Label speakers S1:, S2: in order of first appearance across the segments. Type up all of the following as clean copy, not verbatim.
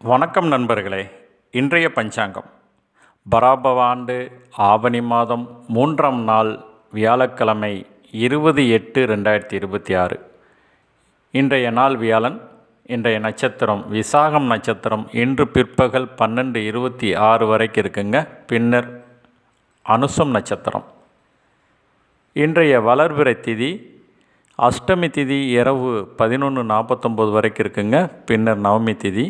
S1: வணக்கம் நண்பர்களே. இன்றைய பஞ்சாங்கம் பராபவ ஆண்டு ஆவணி மாதம் 3ஆம் நாள் வியாழக்கிழமை 20/8/2026. இன்றைய நாள் வியாழன். இன்றைய நட்சத்திரம் விசாகம் நட்சத்திரம். இன்று பிற்பகல் 12:26 வரைக்கும் இருக்குங்க. பின்னர் அனுசம் நட்சத்திரம். இன்றைய வளர்பிறை திதி அஷ்டமி திதி இரவு 11:49 வரைக்கும் இருக்குங்க. பின்னர் நவமி திதி.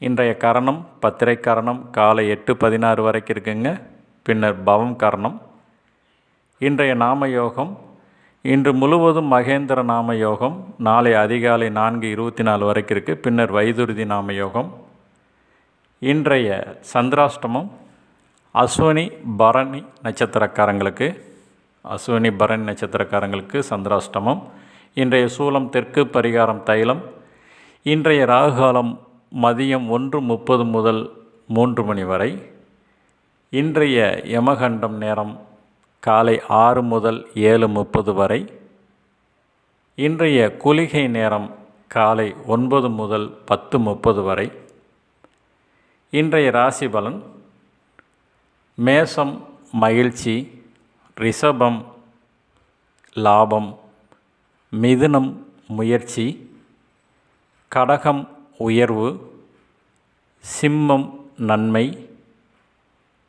S1: இன்றைய கரணம் பத்திரை கரணம் காலை 8:16 வரைக்கும் இருக்குங்க. பின்னர் பவம் கரணம். இன்றைய நாம யோகம் இன்று முழுவதும் மகேந்திர நாம யோகம். நாளை அதிகாலை 4:24 வரைக்கும் இருக்குது. பின்னர் வைதுருதி நாம யோகம். இன்றைய சந்திராஷ்டமம் அஸ்வினி பரணி நட்சத்திரக்காரங்களுக்கு சந்திராஷ்டமம். இன்றைய சூலம் தெற்கு, பரிகாரம் தைலம். இன்றைய ராகுகாலம் மதியம் 1:30 முதல் 3 மணி வரை. இன்றைய யமகண்டம் நேரம் காலை 6 முதல் 7:30 வரை. இன்றைய குளிகை நேரம் காலை 9 முதல் 10:30 வரை. இன்றைய ராசி பலன்: மேசம் மகிழ்ச்சி, ரிஷபம் லாபம், மிதுனம் முயற்சி, கடகம் உயர்வு, சிம்மம் நன்மை,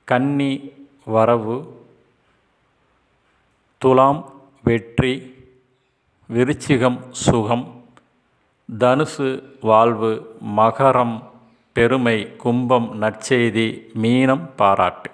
S1: கன்னி வரவு, துலாம் வெற்றி, விருச்சிகம் சுகம், தனுசு வாழ்வு, மகரம் பெருமை, கும்பம் நற்செய்தி, மீனம் பாராட்டு.